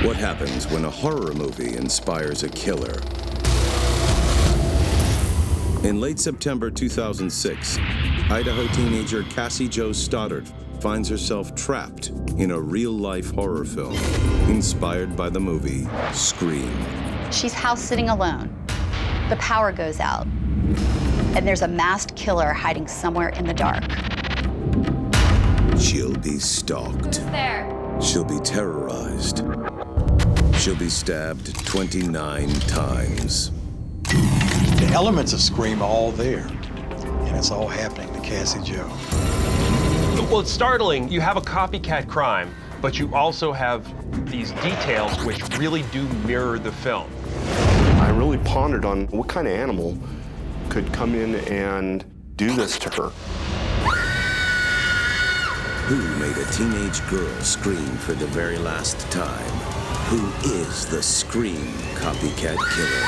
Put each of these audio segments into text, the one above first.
What happens when a horror movie inspires a killer? In late September 2006, Idaho teenager Cassie Stoddart finds herself trapped in a real-life horror film inspired by the movie Scream. She's house sitting alone. The power goes out, and there's a masked killer hiding somewhere in the dark. She'll be stalked. Who's there? She'll be terrorized. She'll be stabbed 29 times. The elements of Scream are all there, and it's all happening to Cassie Jo. Well, it's startling. You have a copycat crime, but you also have these details which really do mirror the film. I really pondered on what kind of animal could come in and do this to her. Who made a teenage girl scream for the very last time? Who is the Scream copycat killer?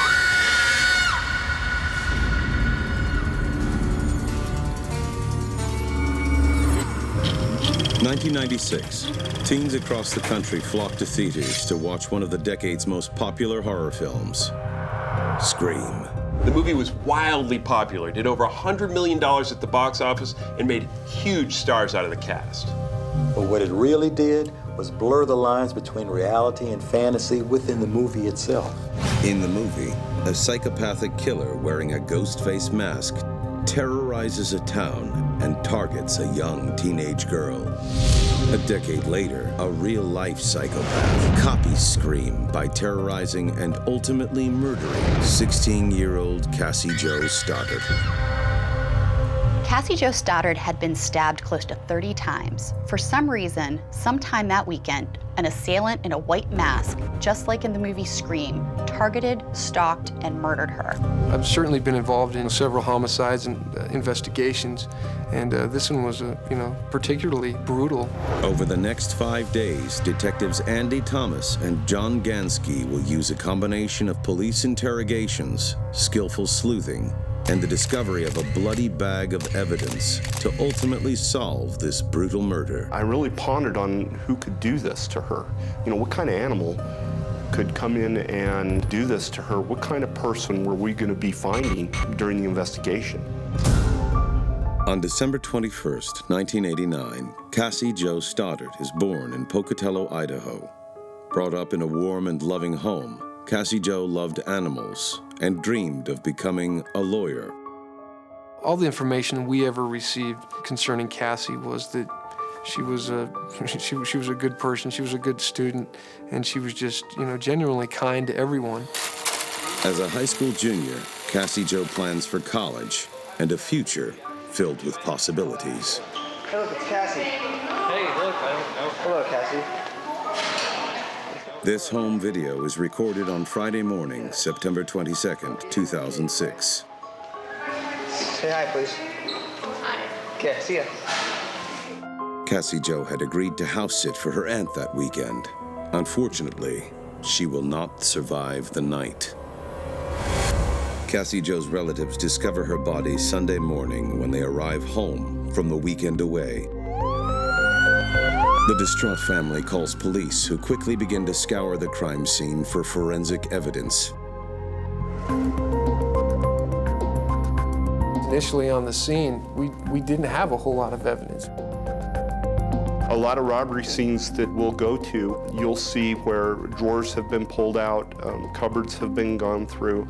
In 1996, teens across the country flocked to theaters to watch one of the decade's most popular horror films, Scream. The movie was wildly popular, did over $100 million at the box office, and made huge stars out of the cast. But what it really did was blur the lines between reality and fantasy within the movie itself. In the movie, a psychopathic killer wearing a ghost face mask terrorizes a town and targets a young teenage girl. A decade later, a real-life psychopath copies Scream by terrorizing and ultimately murdering 16-year-old Cassie Stoddart. Cassie Stoddart had been stabbed close to 30 times. For some reason, sometime that weekend, an assailant in a white mask, just like in the movie Scream, targeted, stalked, and murdered her. I've certainly been involved in several homicides and investigations, and this one was, particularly brutal. Over the next 5 days, detectives Andy Thomas and John Gansky will use a combination of police interrogations, skillful sleuthing, and the discovery of a bloody bag of evidence to ultimately solve this brutal murder. I really pondered on who could do this to her. What kind of animal could come in and do this to her? What kind of person were we going to be finding during the investigation? On December 21st, 1989, Cassie Stoddart is born in Pocatello, Idaho. Brought up in a warm and loving home, Cassie loved animals and dreamed of becoming a lawyer. All the information we ever received concerning Cassie was that she was a good person, she was a good student, and she was just, genuinely kind to everyone. As a high school junior, Cassie plans for college and a future filled with possibilities. Hey, look, it's Cassie. Hey, look, hello, Cassie. This home video is recorded on Friday morning, September 22nd, 2006. Say hi, please. Hi. Okay, see ya. Cassie had agreed to house sit for her aunt that weekend. Unfortunately, she will not survive the night. Cassie relatives discover her body Sunday morning when they arrive home from the weekend away. The distraught family calls police, who quickly begin to scour the crime scene for forensic evidence. Initially on the scene, we didn't have a whole lot of evidence. A lot of robbery scenes that we'll go to, you'll see where drawers have been pulled out, cupboards have been gone through.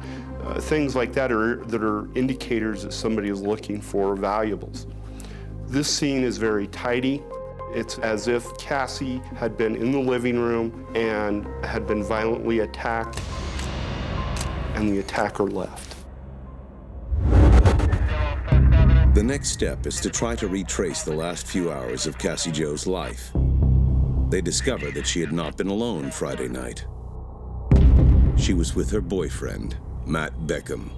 Things like that are indicators that somebody is looking for valuables. This scene is very tidy. It's as if Cassie had been in the living room and had been violently attacked, and the attacker left. The next step is to try to retrace the last few hours of Cassie life. They discover that she had not been alone Friday night. She was with her boyfriend, Matt Beckham.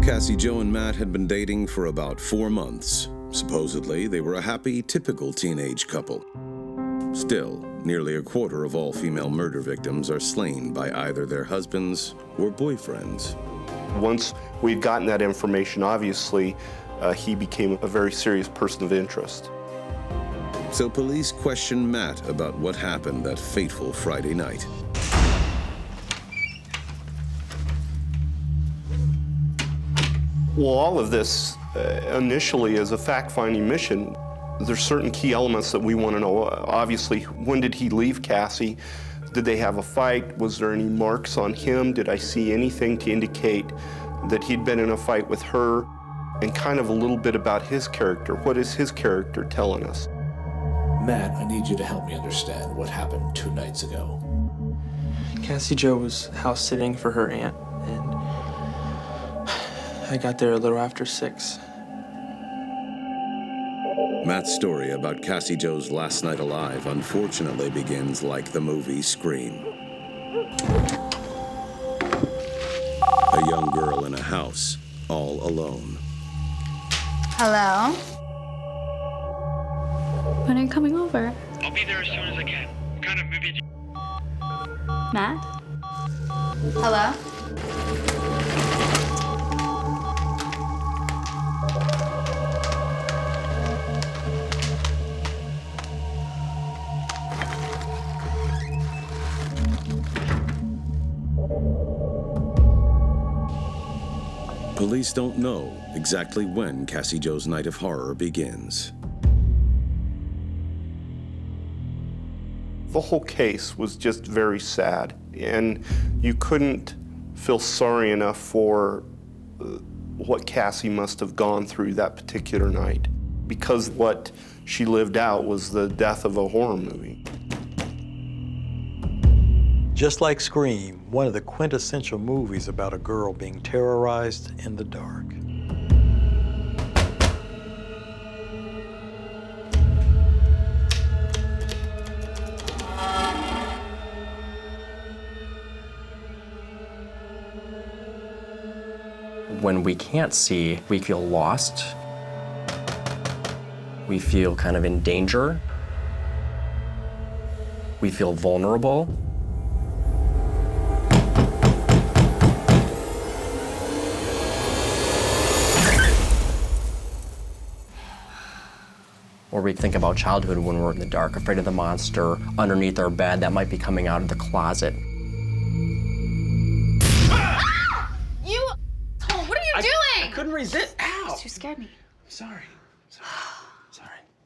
Cassie and Matt had been dating for about 4 months. Supposedly, they were a happy, typical teenage couple. Still, nearly a quarter of all female murder victims are slain by either their husbands or boyfriends. Once we'd gotten that information, obviously, he became a very serious person of interest. So police question Matt about what happened that fateful Friday night. Well, all of this initially is a fact-finding mission. There's certain key elements that we want to know. Obviously, when did he leave Cassie? Did they have a fight? Was there any marks on him? Did I see anything to indicate that he'd been in a fight with her? And kind of a little bit about his character. What is his character telling us? Matt, I need you to help me understand what happened 2 nights ago. Cassie Jo was house sitting for her aunt, and I got there a little after 6. Matt's story about Cassie Jo's last night alive unfortunately begins like the movie Scream. A young girl in a house, all alone. Hello? When are you coming over? I'll be there as soon as I can. What kind of movie? Matt? Hello? Police don't know exactly when Cassie Jo's night of horror begins. The whole case was just very sad, and you couldn't feel sorry enough for what Cassie must have gone through that particular night, because what she lived out was the death of a horror movie. Just like Scream, one of the quintessential movies about a girl being terrorized in the dark. When we can't see, we feel lost. We feel kind of in danger. We feel vulnerable. Or we think about childhood when we're in the dark, afraid of the monster underneath our bed that might be coming out of the closet. What are you doing? I couldn't resist. Ow! You scared me. Sorry.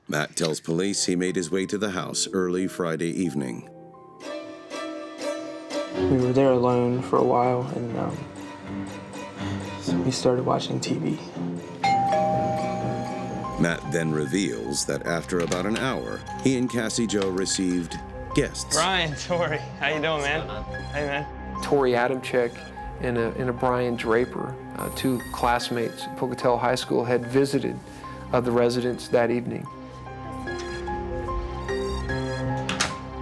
Matt tells police he made his way to the house early Friday evening. We were there alone for a while, and so we started watching TV. Matt then reveals that after about an hour, he and Cassie Jo received guests. Brian, Torey, how you doing, man? Hey, man. Torey Adamcik and a Brian Draper, 2 classmates at Pocatello High School, had visited the residence that evening.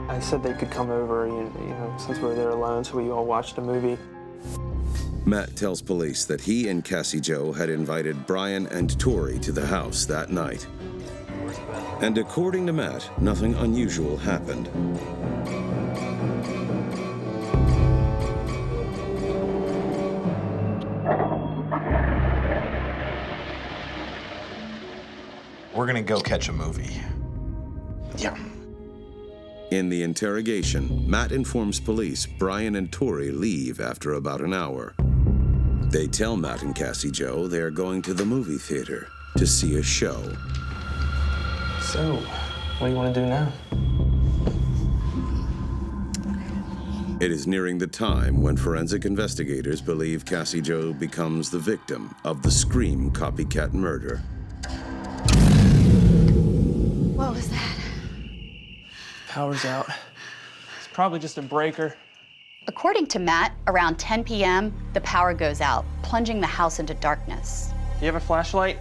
I said they could come over, you know, since we were there alone, so we all watched a movie. Matt tells police that he and Cassie Jo had invited Brian and Torey to the house that night. And according to Matt, nothing unusual happened. We're gonna go catch a movie. Yeah. In the interrogation, Matt informs police Brian and Torey leave after about an hour. They tell Matt and Cassie Jo they are going to the movie theater to see a show. So, what do you want to do now? It is nearing the time when forensic investigators believe Cassie Jo becomes the victim of the Scream copycat murder. What was that? Power's out. It's probably just a breaker. According to Matt, around 10 p.m., the power goes out, plunging the house into darkness. You have a flashlight?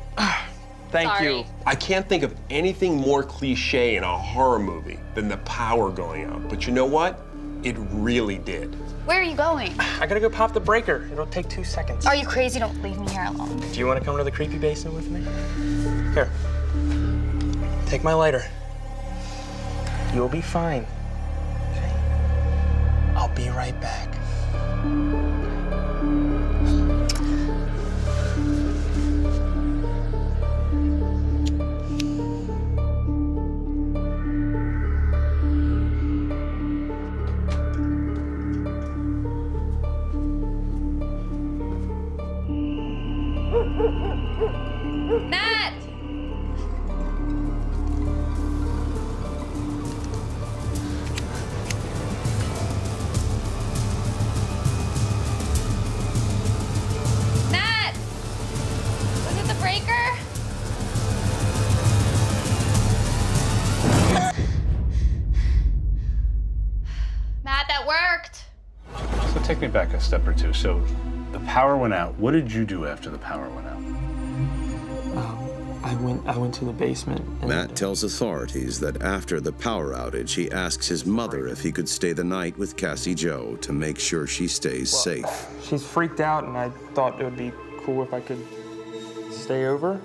Thank you. I can't think of anything more cliche in a horror movie than the power going out. But you know what? It really did. Where are you going? I gotta go pop the breaker. It'll take 2 seconds. Are you crazy? Don't leave me here alone. Do you want to come to the creepy basement with me? Here. Take my lighter. You'll be fine. Okay? I'll be right back. worked. So take me back a step or two. So the power went out. What did you do after the power went out? I went to the basement. And Matt tells authorities that after the power outage, he asks his mother if he could stay the night with Cassie Jo to make sure she stays safe. She's freaked out, and I thought it would be cool if I could stay over.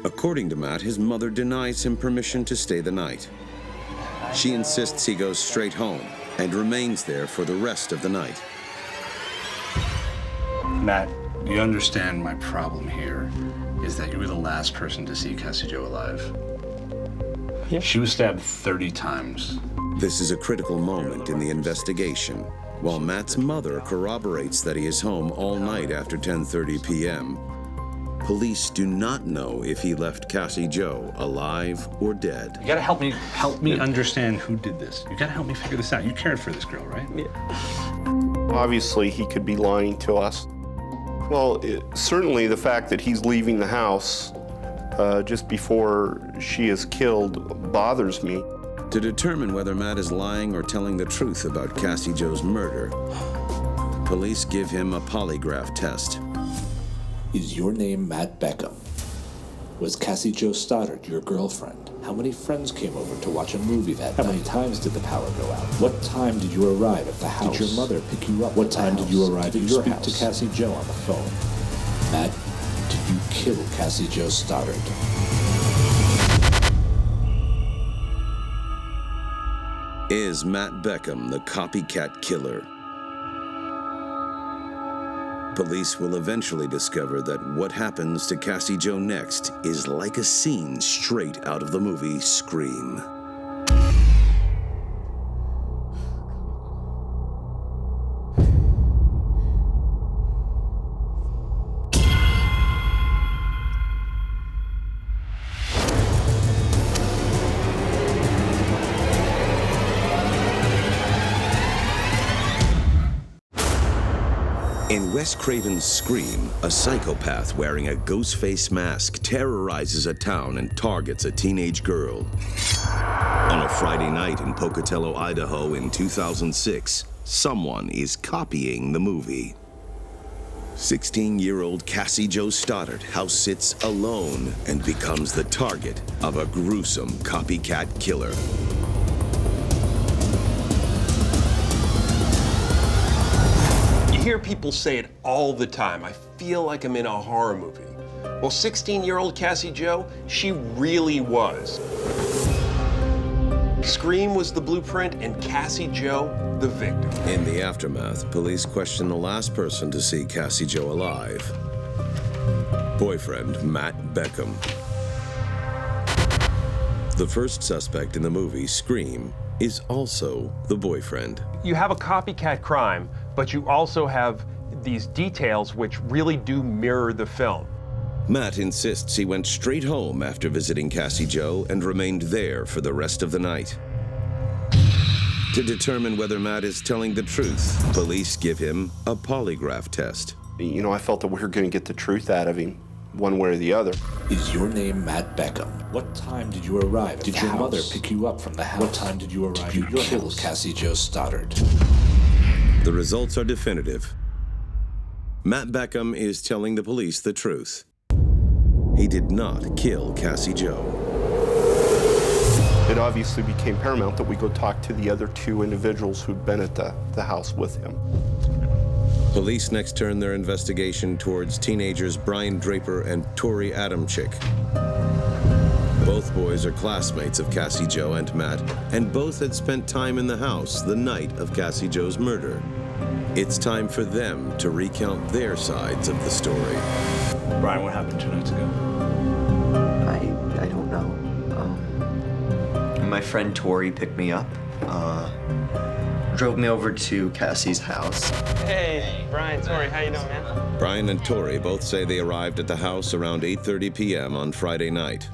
According to Matt, his mother denies him permission to stay the night. She insists he goes straight home and remains there for the rest of the night. Matt, you understand my problem here is that you were the last person to see Cassie Jo alive. Yeah. She was stabbed 30 times. This is a critical moment in the investigation. While Matt's mother corroborates that he is home all night after 10:30 p.m., police do not know if he left Cassie Jo alive or dead. You gotta help me understand who did this. You gotta help me figure this out. You cared for this girl, right? Yeah. Obviously, he could be lying to us. Well, certainly the fact that he's leaving the house just before she is killed bothers me. To determine whether Matt is lying or telling the truth about Cassie Jo's murder, police give him a polygraph test. Is your name Matt Beckham? Was Cassie Jo Stoddart your girlfriend? How many friends came over to watch a movie that night? How many times did the power go out? What time did you arrive at the house? Did your mother pick you up? What time did you arrive at your house? Did you speak to Cassie Jo on the phone? Matt, did you kill Cassie Jo Stoddart? Is Matt Beckham the copycat killer? Police will eventually discover that what happens to Cassie Jo next is like a scene straight out of the movie Scream. In Wes Craven's Scream, a psychopath wearing a ghost face mask terrorizes a town and targets a teenage girl. On a Friday night in Pocatello, Idaho in 2006, someone is copying the movie. 16-year-old Cassie Jo Stoddart house sits alone and becomes the target of a gruesome copycat killer. I hear people say it all the time. I feel like I'm in a horror movie. Well, 16-year-old Cassie Jo, she really was. Scream was the blueprint and Cassie Jo, the victim. In the aftermath, police question the last person to see Cassie Jo alive. Boyfriend Matt Beckham. The first suspect in the movie Scream is also the boyfriend. You have a copycat crime, but you also have these details which really do mirror the film. Matt insists he went straight home after visiting Cassie Jo and remained there for the rest of the night. To determine whether Matt is telling the truth, police give him a polygraph test. You know, I felt that we were going to get the truth out of him, one way or the other. Is your name Matt Beckham? What time did you arrive at the house? Did your mother pick you up from the house? What time did you arrive at your house? Did you kill Cassie Jo Stoddart? The results are definitive. Matt Beckham is telling the police the truth. He did not kill Cassie Jo. It obviously became paramount that we go talk to the other two individuals who'd been at the house with him. Police next turn their investigation towards teenagers Brian Draper and Torey Adamcik. Both boys are classmates of Cassie Jo and Matt, and both had spent time in the house the night of Cassie Jo's murder. It's time for them to recount their sides of the story. Brian, what happened 2 nights ago? I don't know. My friend Torey picked me up, drove me over to Cassie's house. Hey, Brian, Torey, how you doing, man? Brian and Torey both say they arrived at the house around 8:30 p.m. on Friday night.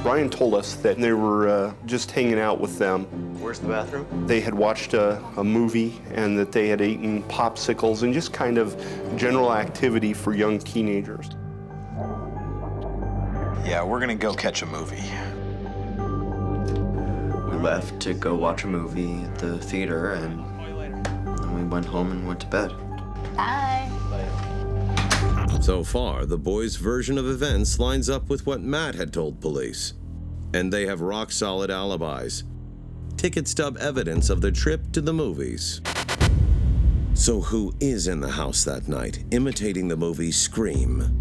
Brian told us that they were just hanging out with them. Where's the bathroom? They had watched a movie and that they had eaten popsicles and just kind of general activity for young teenagers. Yeah, we're gonna go catch a movie. We left to go watch a movie at the theater, and then we went home and went to bed. Bye. So far, the boys' version of events lines up with what Matt had told police. And they have rock-solid alibis. Ticket stub evidence of the trip to the movies. So who is in the house that night, imitating the movie Scream?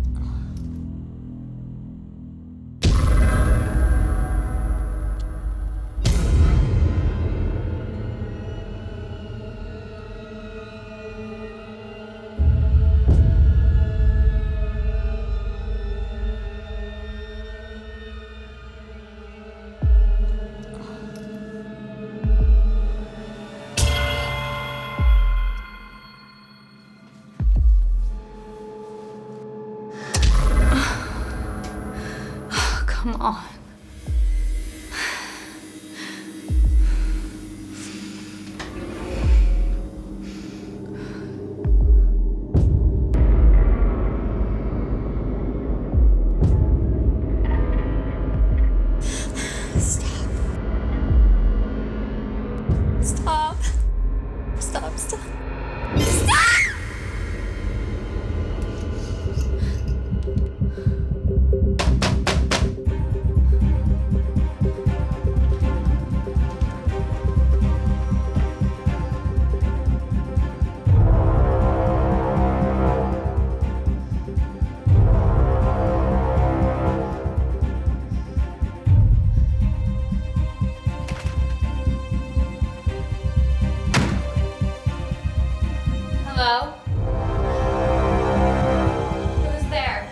Come on. Stop. Stop. Stop. Stop! Hello? Who's there?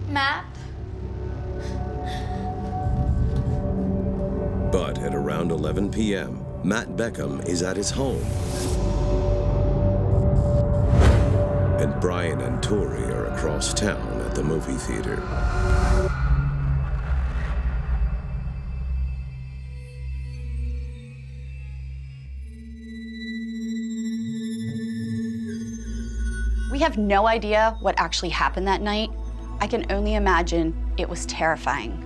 Matt? But at around 11 p.m., Matt Beckham is at his home. And Brian and Torey are across town at the movie theater. We have no idea what actually happened that night. I can only imagine it was terrifying.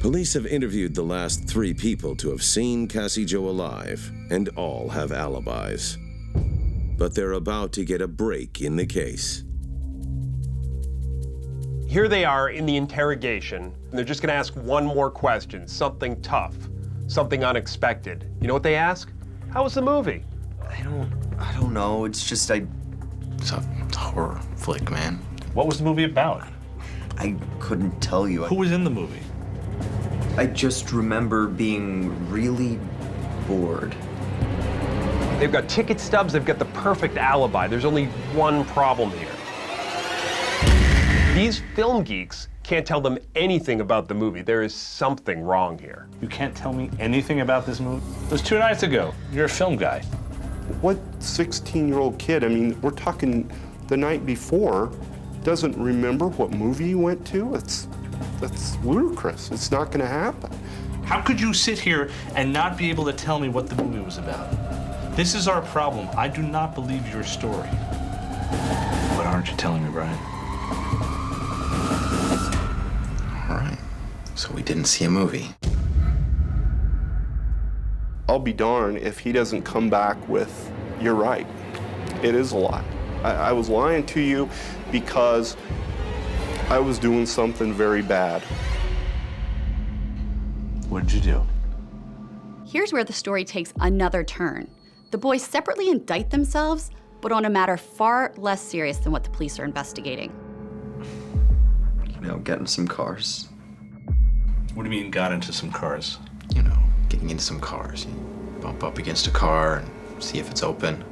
Police have interviewed the last 3 people to have seen Cassie Jo alive, and all have alibis. But they're about to get a break in the case. Here they are in the interrogation, and they're just gonna ask one more question, something tough, something unexpected. You know what they ask? How was the movie? I don't know. It's just it's a horror flick, man. What was the movie about? I couldn't tell you. Who was in the movie? I just remember being really bored. They've got ticket stubs, they've got the perfect alibi. There's only one problem here. These film geeks can't tell them anything about the movie. There is something wrong here. You can't tell me anything about this movie? It was 2 nights ago. You're a film guy. What 16-year-old kid, I mean, we're talking the night before, doesn't remember what movie you went to? That's ludicrous. It's not going to happen. How could you sit here and not be able to tell me what the movie was about? This is our problem. I do not believe your story. What aren't you telling me, Brian? All right. So we didn't see a movie. I'll be darned if he doesn't come back with, you're right. It is a lie. I was lying to you because I was doing something very bad. What did you do? Here's where the story takes another turn. The boys separately indict themselves, but on a matter far less serious than what the police are investigating. You know, getting some cars. What do you mean, got into some cars? You know, getting into some cars. You bump up against a car and see if it's open.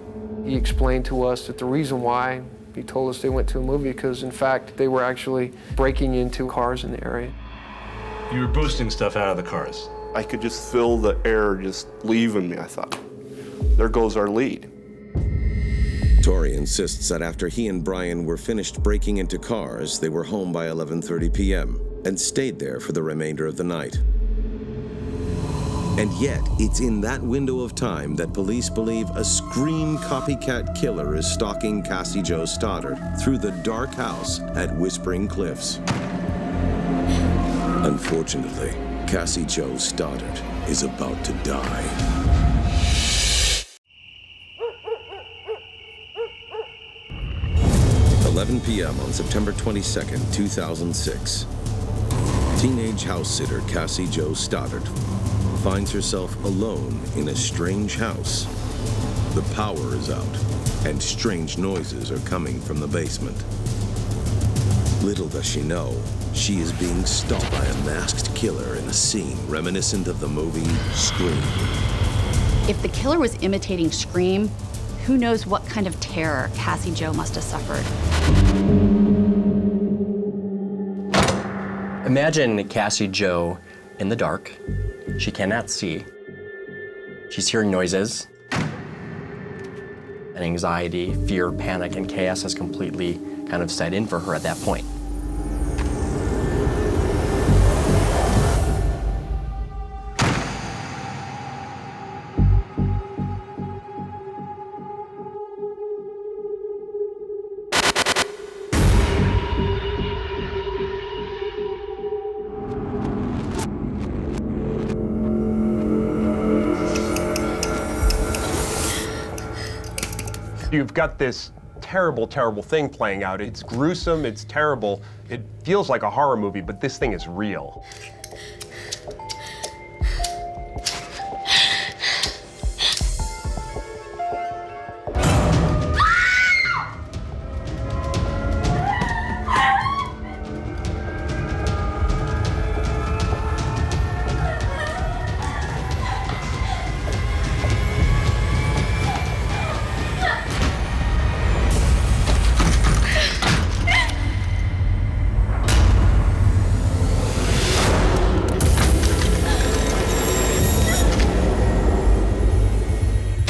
He explained to us that the reason why He told us they went to a movie because, in fact, they were actually breaking into cars in the area. You were boosting stuff out of the cars. I could just feel the air just leaving me. I thought, there goes our lead. Torey insists that after he and Brian were finished breaking into cars, they were home by 11:30 p.m. and stayed there for the remainder of the night. And yet, it's in that window of time that police believe a Scream copycat killer is stalking Cassie Jo Stoddart through the dark house at Whispering Cliffs. Unfortunately, Cassie Jo Stoddart is about to die. At 11 p.m. on September 22nd, 2006, teenage house sitter Cassie Jo Stoddart finds herself alone in a strange house. The power is out, and strange noises are coming from the basement. Little does she know, she is being stalked by a masked killer in a scene reminiscent of the movie Scream. If the killer was imitating Scream, who knows what kind of terror Cassie Jo must have suffered. Imagine Cassie Jo in the dark. She cannot see. She's hearing noises. And anxiety, fear, panic, and chaos has completely kind of set in for her at that point. You've got this terrible, terrible thing playing out. It's gruesome, it's terrible. It feels like a horror movie, but this thing is real.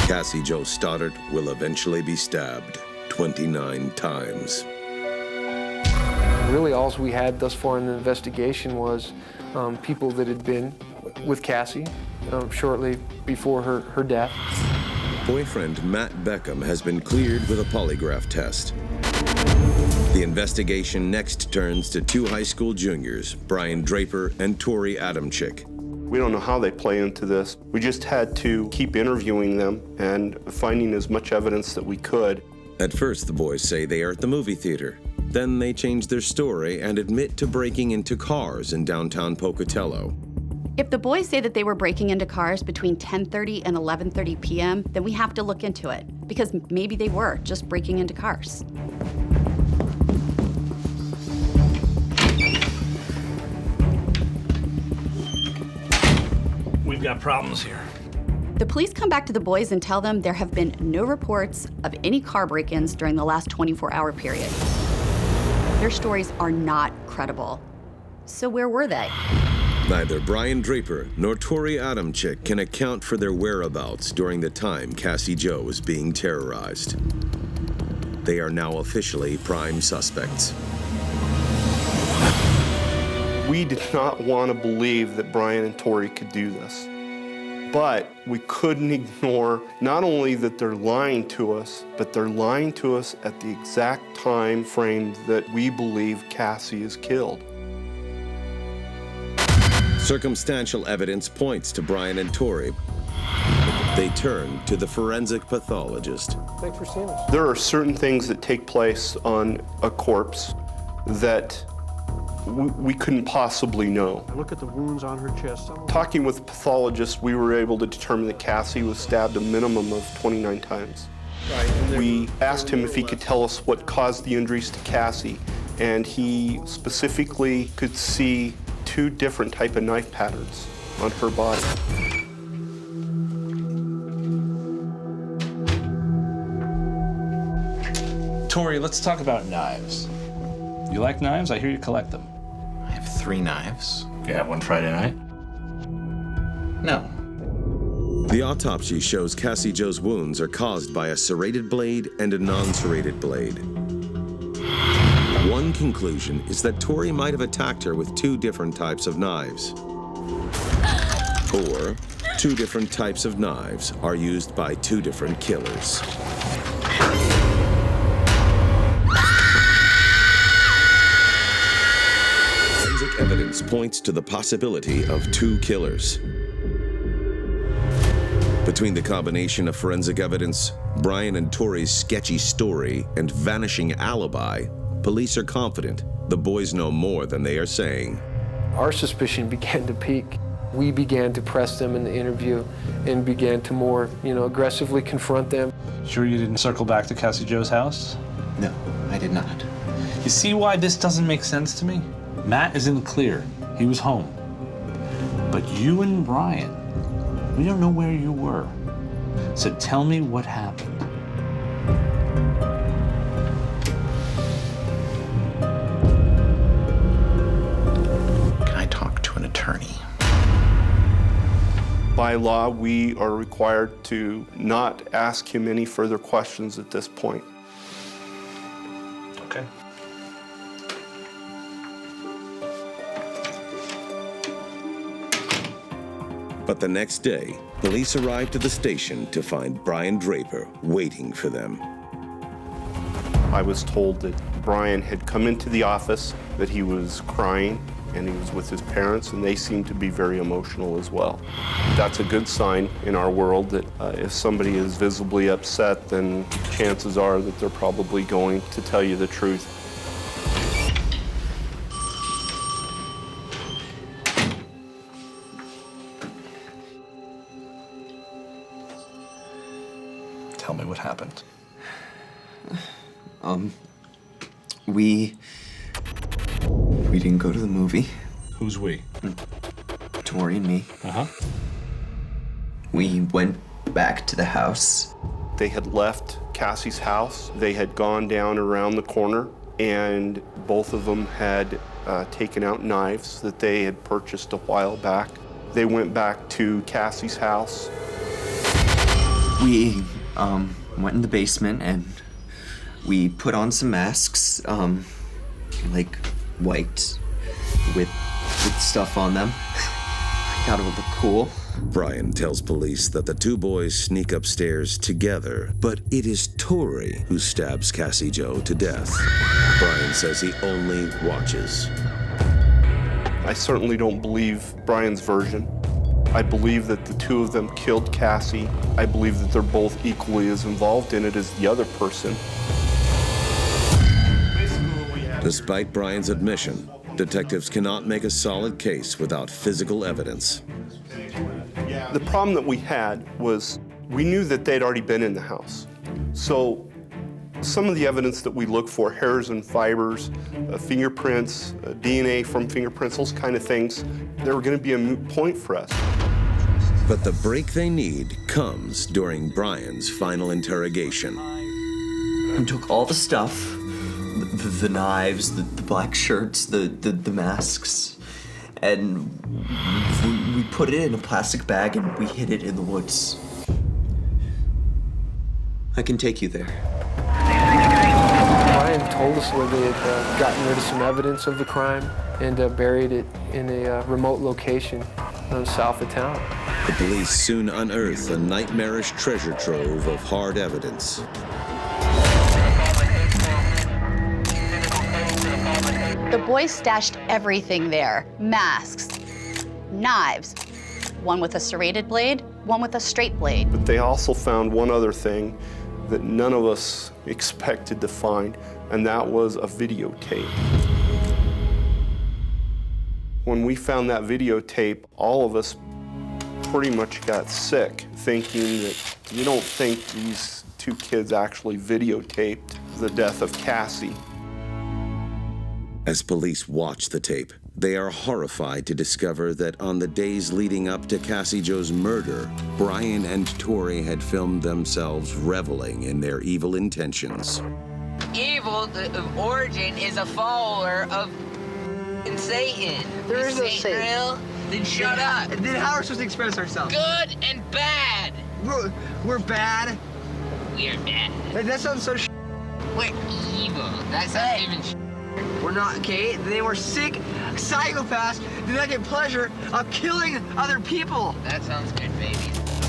Cassie Jo Stoddart will eventually be stabbed 29 times. Really, all we had thus far in the investigation was people that had been with Cassie shortly before her death. Boyfriend Matt Beckham has been cleared with a polygraph test. The investigation next turns to two high school juniors, Brian Draper and Torey Adamcik. We don't know how they play into this. We just had to keep interviewing them and finding as much evidence that we could. At first, the boys say they are at the movie theater. Then they change their story and admit to breaking into cars in downtown Pocatello. If the boys say that they were breaking into cars between 10:30 and 11:30 p.m., then we have to look into it, because maybe they were just breaking into cars. We've got problems here. The police come back to the boys and tell them there have been no reports of any car break-ins during the last 24-hour period. Their stories are not credible. So where were they? Neither Brian Draper nor Torey Adamcik can account for their whereabouts during the time Cassie Jo was being terrorized. They are now officially prime suspects. We did not want to believe that Brian and Torey could do this. But we couldn't ignore not only that they're lying to us, but they're lying to us at the exact time frame that we believe Cassie is killed. Circumstantial evidence points to Brian and Torey. They turn to the forensic pathologist. Thanks for seeing us. There are certain things that take place on a corpse that we couldn't possibly know. I look at the wounds on her chest. Talking with pathologists, we were able to determine that Cassie was stabbed a minimum of 29 times. Right. We asked him if he could tell us what caused the injuries to Cassie, and he specifically could see two different type of knife patterns on her body. Torey, let's talk about knives. You like knives? I hear you collect them. I have 3 knives. You have one Friday night? No. The autopsy shows Cassie Jo's wounds are caused by a serrated blade and a non-serrated blade. One conclusion is that Torey might have attacked her with 2 different types of knives. Or 2 different types of knives are used by 2 different killers. Forensic evidence points to the possibility of 2 killers. Between the combination of forensic evidence, Brian and Torey's sketchy story, and vanishing alibi, police are confident the boys know more than they are saying. Our suspicion began to peak. We began to press them in the interview and began to more, aggressively confront them. Sure you didn't circle back to Cassie Jo's house? No, I did not. You see why this doesn't make sense to me? Matt is in the clear. He was home. But you and Brian, we don't know where you were. So tell me what happened. Can I talk to an attorney? By law, we are required to not ask him any further questions at this point. Okay. But the next day, police arrived at the station to find Brian Draper waiting for them. I was told that Brian had come into the office, that he was crying, and he was with his parents, and they seemed to be very emotional as well. That's a good sign in our world that if somebody is visibly upset, then chances are that they're probably going to tell you the truth. Tell me what happened. We didn't go to the movie. Who's we? Torey and me. Uh-huh. We went back to the house. They had left Cassie's house. They had gone down around the corner, and both of them had taken out knives that they had purchased a while back. They went back to Cassie's house. We went in the basement and we put on some masks, like white with stuff on them. I thought it would look cool. Brian tells police that the 2 boys sneak upstairs together, but it is Torey who stabs Cassie Jo to death. Brian says he only watches. I certainly don't believe Brian's version. I believe that the 2 of them killed Cassie. I believe that they're both equally as involved in it as the other person. Despite Brian's admission, detectives cannot make a solid case without physical evidence. The problem that we had was we knew that they'd already been in the house. So some of the evidence that we look for, hairs and fibers, fingerprints, DNA from fingerprints, those kind of things, they were going to be a moot point for us. But the break they need comes during Brian's final interrogation. We took all the stuff, the knives, the black shirts, the masks, and we put it in a plastic bag and we hid it in the woods. I can take you there. Brian told us where they had gotten rid of some evidence of the crime and buried it in a remote location south of town. The police soon unearth a nightmarish treasure trove of hard evidence. The boys stashed everything there. Masks, knives, one with a serrated blade, one with a straight blade. But they also found one other thing that none of us expected to find, and that was a videotape. When we found that videotape, all of us pretty much got sick, thinking that you don't think these 2 kids actually videotaped the death of Cassie. As police watch the tape, they are horrified to discover that on the days leading up to Cassie Jo's murder, Brian and Torey had filmed themselves reveling in their evil intentions. evil of origin is a follower of Satan. There is no Satan Satan. real? Then shut up. Then how are we supposed to express ourselves? Good and bad. We're bad. We're bad. That sounds so We're evil. That sounds even We're not, okay? They were sick psychopaths that get pleasure of killing other people. That sounds good, baby.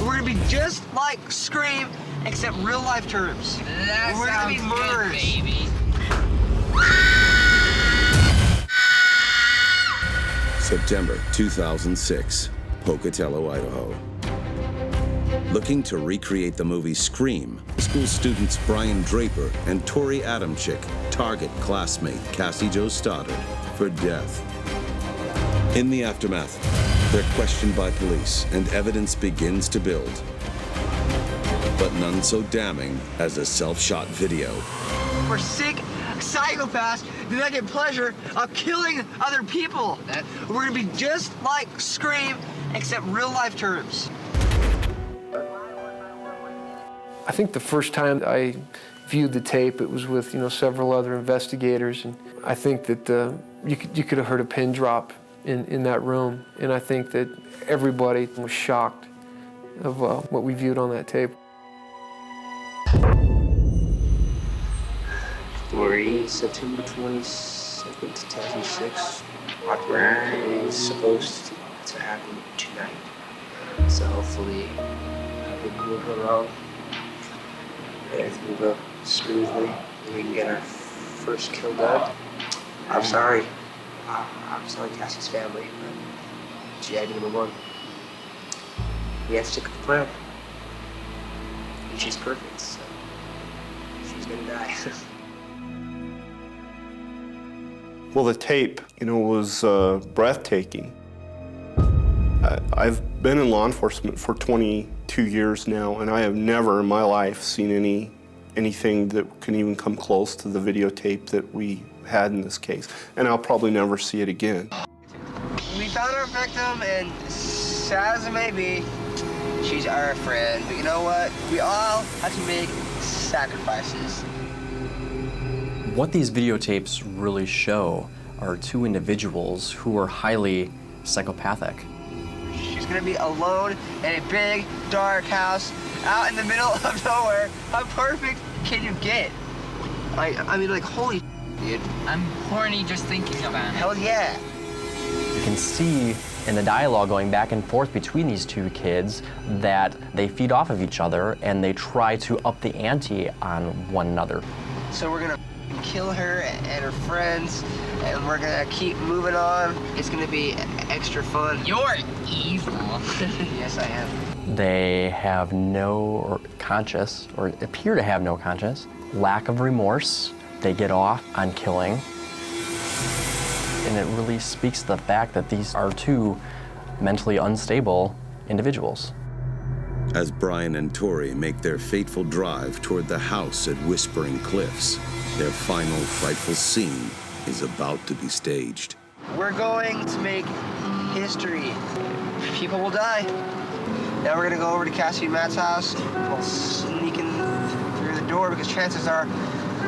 We're gonna be just like Scream, except real life terms. That We're gonna be sounds good, murderers. baby. September 2006, Pocatello, Idaho. Looking to recreate the movie Scream, school students Brian Draper and Torey Adamcik target classmate Cassie Stoddart for death. In the aftermath, they're questioned by police and evidence begins to build. But none so damning as a self-shot video. We're sick psychopaths that get pleasure of killing other people. We're gonna be just like Scream, except real life terms. I think the first time I viewed the tape, it was with several other investigators, and I think that you could have heard a pin drop in that room, and I think that everybody was shocked of what we viewed on that tape. Torey, September 22nd, 2006. Opera is supposed to happen tonight, so hopefully everything will go wrong. Everything will go smoothly, and we can get our first kill done. I'm sorry. I'm sorry, Cassie's family, but GID #1. We have to stick with the plan. And she's perfect, so she's gonna die. Well, the tape, was breathtaking. I've been in law enforcement for 22 years now, and I have never in my life seen anything that can even come close to the videotape that we had in this case. And I'll probably never see it again. We found our victim, and sad as it may be, she's our friend. But you know what? We all have to make sacrifices. What these videotapes really show are two individuals who are highly psychopathic. She's gonna be alone in a big, dark house out in the middle of nowhere. How perfect can you get? I mean, like, holy dude. I'm horny just thinking about it. Hell yeah. You can see in the dialogue going back and forth between these two kids that they feed off of each other and they try to up the ante on one another. So we're gonna kill her and her friends, and we're gonna keep moving on. It's gonna be extra fun. You're evil. Yes, I am. They have no conscience, or appear to have no conscience, lack of remorse. They get off on killing. And it really speaks to the fact that these are two mentally unstable individuals. As Brian and Torey make their fateful drive toward the house at Whispering Cliffs, their final frightful scene is about to be staged. We're going to make history. People will die. Now we're gonna go over to Cassie and Matt's house. We'll sneak in through the door because chances are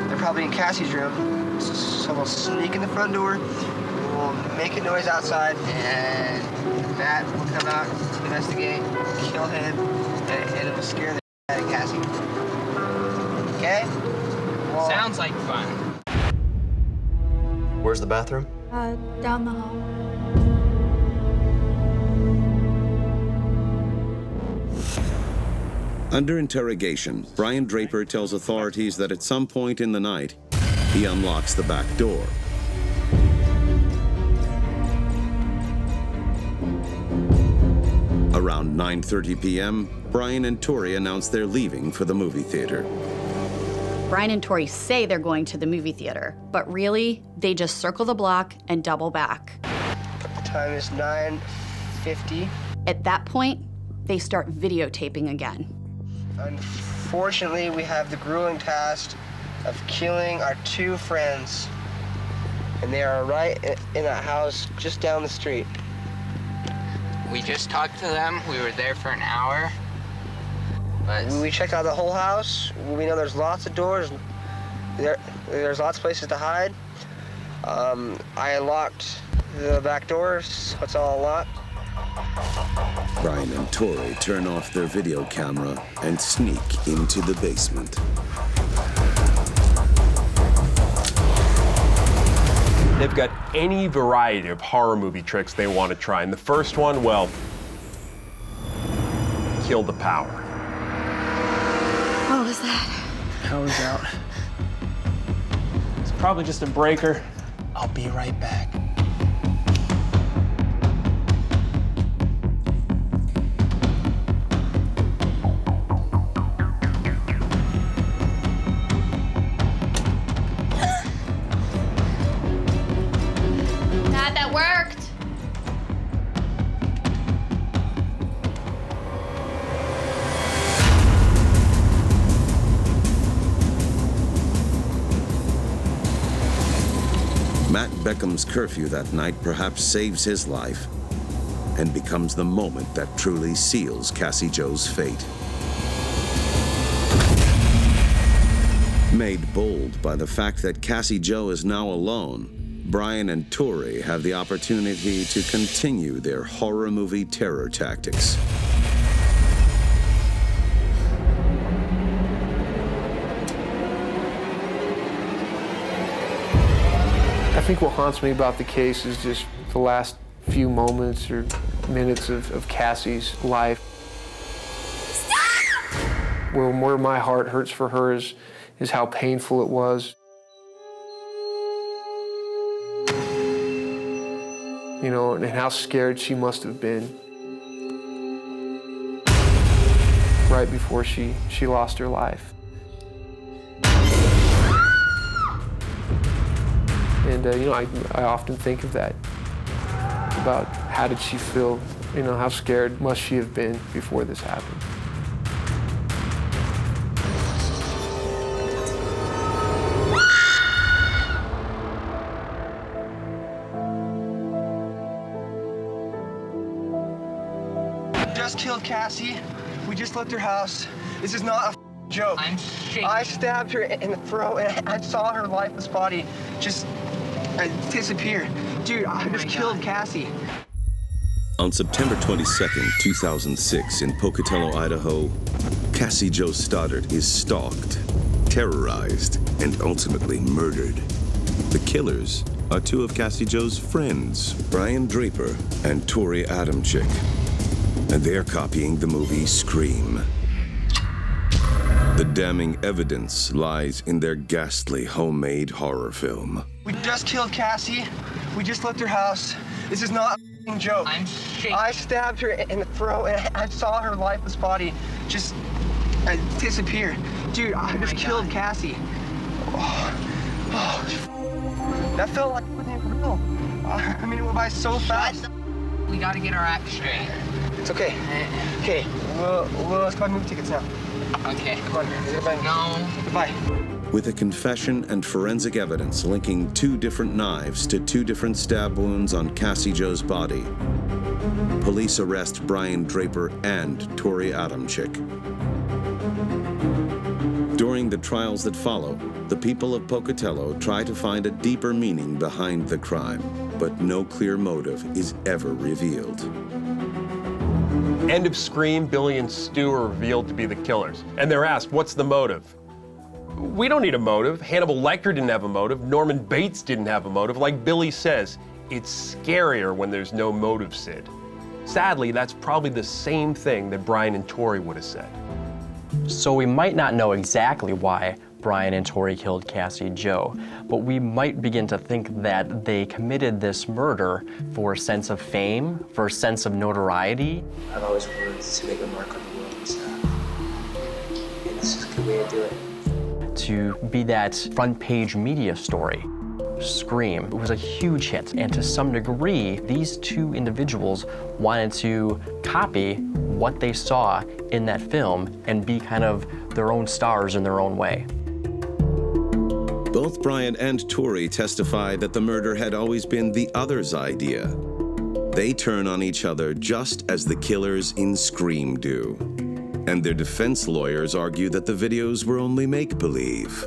they're probably in Cassie's room. So we'll sneak in the front door, we'll make a noise outside, and Matt will come out, investigate, kill him, and it'll scare the out of Cassie. Okay? Well, Sounds like fun. Where's the bathroom? Down the hall. Under interrogation, Brian Draper tells authorities that at some point in the night, he unlocks the back door. Around 9:30 p.m., Brian and Torey announce they're leaving for the movie theater. Brian and Torey say they're going to the movie theater, but really, they just circle the block and double back. the time is 9:50. At that point, they start videotaping again. Unfortunately, we have the grueling task of killing our two friends, and they are right in that house just down the street. We just talked to them. We were there for an hour. But We checked out the whole house. We know there's lots of doors. There's lots of places to hide. I unlocked the back doors, so it's all locked. Brian and Torey turn off their video camera and sneak into the basement. They've got any variety of horror movie tricks they want to try. And the first one, well, kill the power. What was that? Power's out. It's probably just a breaker. I'll be right back. That worked. Matt Beckham's curfew that night perhaps saves his life and becomes the moment that truly seals Cassie Jo's fate. Made bold by the fact that Cassie Jo is now alone, Brian and Torey have the opportunity to continue their horror movie terror tactics. I think what haunts me about the case is just the last few moments or minutes of Cassie's life. Stop! Where my heart hurts for her is how painful it was. You know, and how scared she must have been right before she lost her life. And, you know, I often think of that, about how did she feel, you know, how scared must she have been before this happened. Just killed Cassie. We just left her house. This is not a joke. I'm shaking. I stabbed her in the throat, and I saw her lifeless body just disappear. Dude, I just killed Cassie. On September 22nd, 2006, in Pocatello, Idaho, Cassie Jo Stoddart is stalked, terrorized, and ultimately murdered. The killers are two of Cassie Jo's friends, Brian Draper and Torey Adamcik. And they're copying the movie Scream. The damning evidence lies in their ghastly homemade horror film. We just killed Cassie. We just left her house. This is not a joke. I'm shaking. I stabbed her in the throat, and I saw her lifeless body just disappear. Dude, I just killed Cassie. That felt like it wasn't real. I mean, it went by so fast. We gotta get our act straight. It's okay. Okay, let's buy movie tickets now. Okay. Come on, everybody. No. Goodbye. With a confession and forensic evidence linking two different knives to two different stab wounds on Cassie Jo's body, police arrest Brian Draper and Torey Adamcik. During the trials that follow, the people of Pocatello try to find a deeper meaning behind the crime, but no clear motive is ever revealed. End of Scream, Billy and Stu are revealed to be the killers. And they're asked, what's the motive? We don't need a motive. Hannibal Lecter didn't have a motive. Norman Bates didn't have a motive. Like Billy says, it's scarier when there's no motive, Sid. Sadly, that's probably the same thing that Brian and Torey would have said. So we might not know exactly why Brian and Torey killed Cassie Jo, but we might begin to think that they committed this murder for a sense of fame, for a sense of notoriety. I've always wanted to make a mark on the world, so this is a good way to do it. To be that front page media story. Scream was a huge hit, and to some degree, these two individuals wanted to copy what they saw in that film and be kind of their own stars in their own way. Both Brian and Torey testify that the murder had always been the other's idea. They turn on each other just as the killers in Scream do. And their defense lawyers argue that the videos were only make-believe.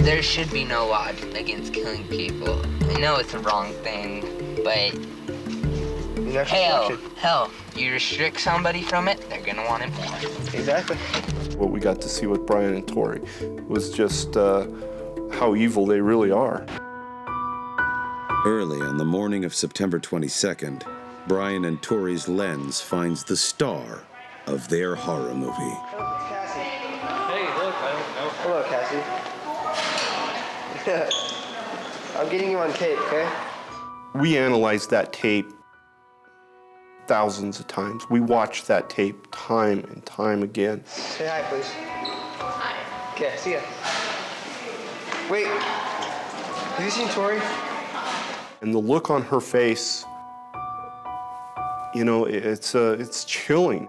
There should be no law against killing people. I know it's a wrong thing, but hell, you restrict somebody from it, they're gonna want it more. Exactly. What we got to see with Brian and Torey was just how evil they really are. Early on the morning of September 22nd, Brian and Torey's lens finds the star of their horror movie. Cassie. Hey, look. Hello, Cassie. I'm getting you on tape, okay? We analyzed that tape thousands of times. We watched that tape time and time again. Say hi, please. Hi. Okay, see ya. Wait, have you seen Torey? And the look on her face, you know, it's chilling.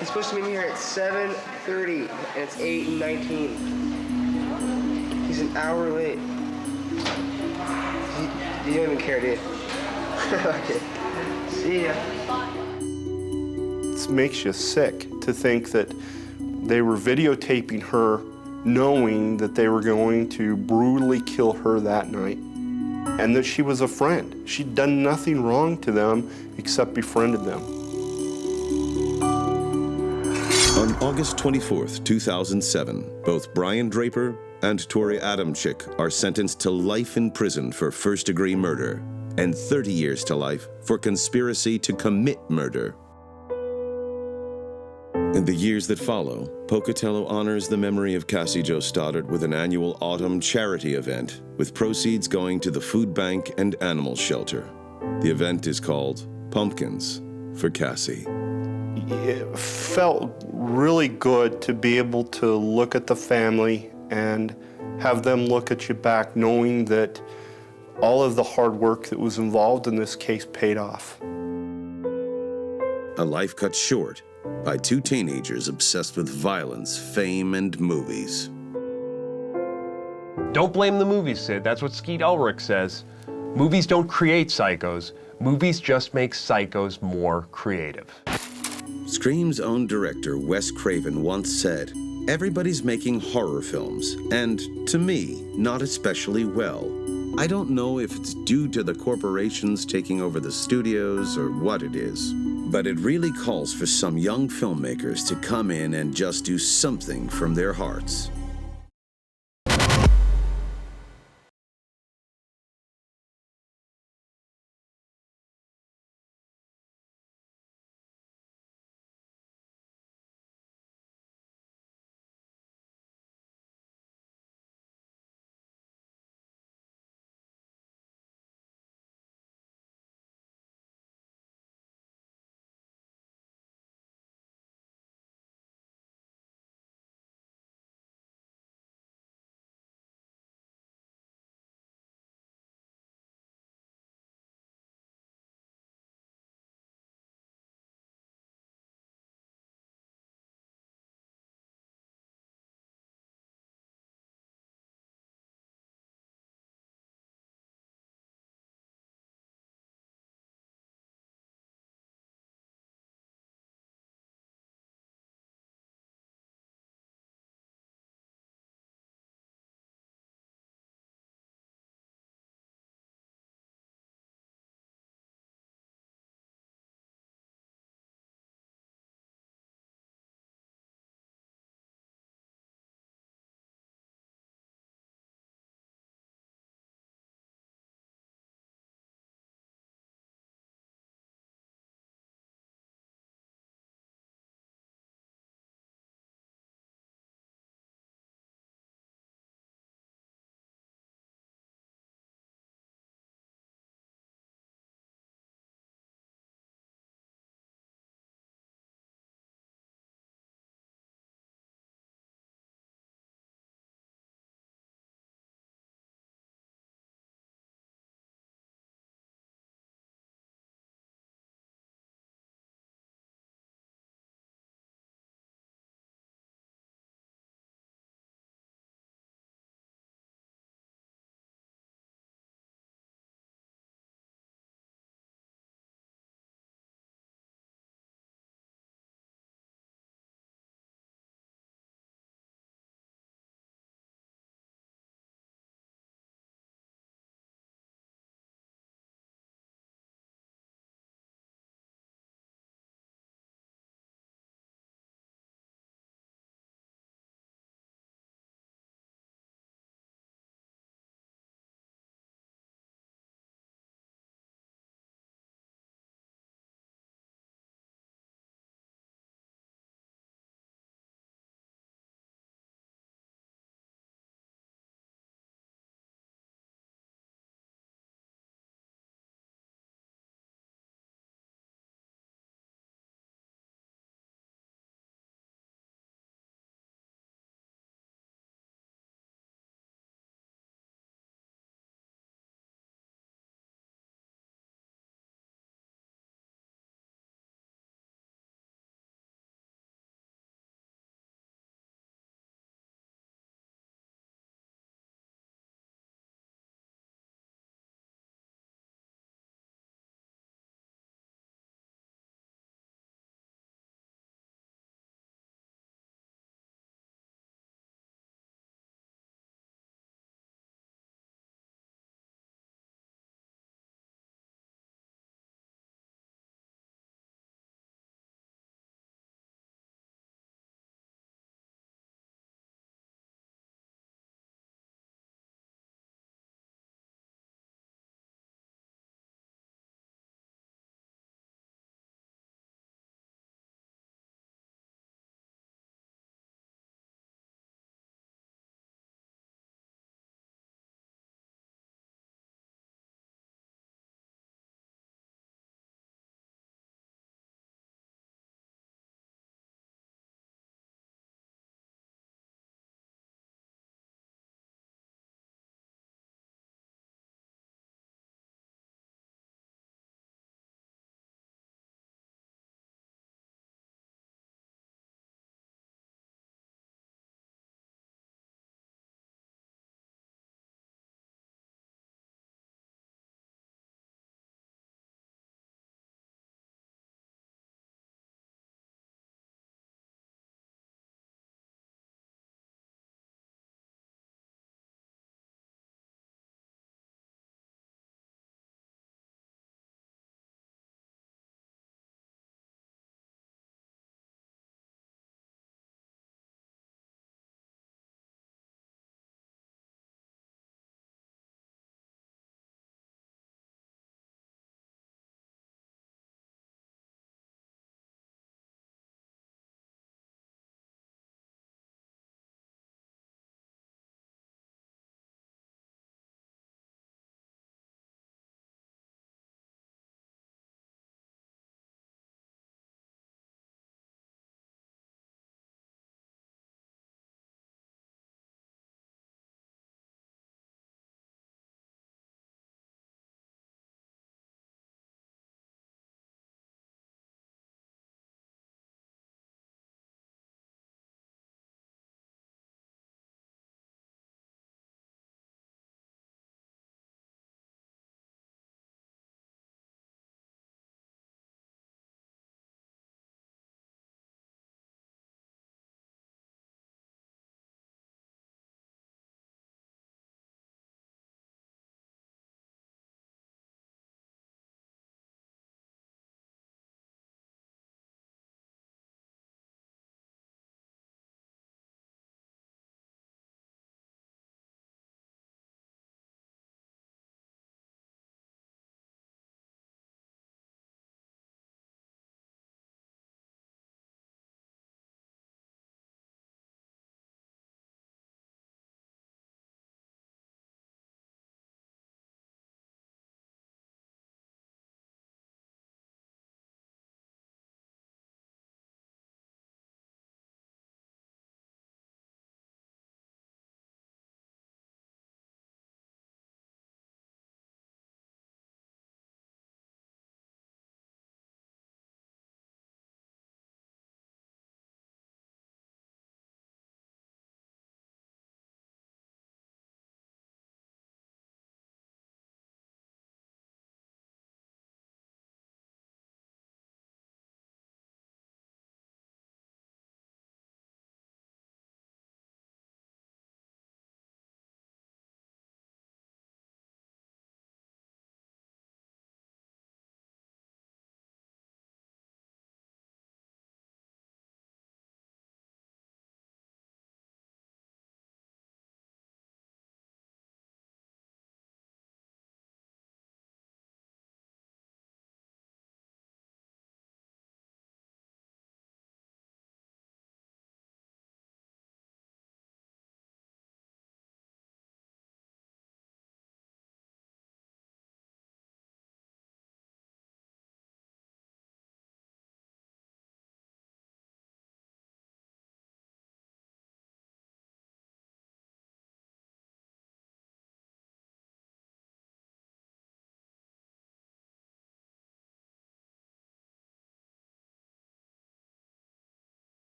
He's supposed to be here at 7:30, and it's 8:19. He's an hour late. You don't even care, do you? Okay. See ya. It makes you sick to think that they were videotaping her knowing that they were going to brutally kill her that night, and that she was a friend. She'd done nothing wrong to them except befriended them. On August 24th, 2007, both Brian Draper and Torey Adamcik are sentenced to life in prison for first-degree murder and 30 years to life for conspiracy to commit murder. In the years that follow, Pocatello honors the memory of Cassie Jo Stoddart with an annual autumn charity event, with proceeds going to the food bank and animal shelter. The event is called Pumpkins for Cassie. It felt really good to be able to look at the family and have them look at you back, knowing that all of the hard work that was involved in this case paid off. A life cut short by two teenagers obsessed with violence, fame, and movies. Don't blame the movies, Sid. That's what Skeet Ulrich says. Movies don't create psychos. Movies just make psychos more creative. Scream's own director, Wes Craven, once said, "Everybody's making horror films, and to me, not especially well. I don't know if it's due to the corporations taking over the studios or what it is, but it really calls for some young filmmakers to come in and just do something from their hearts."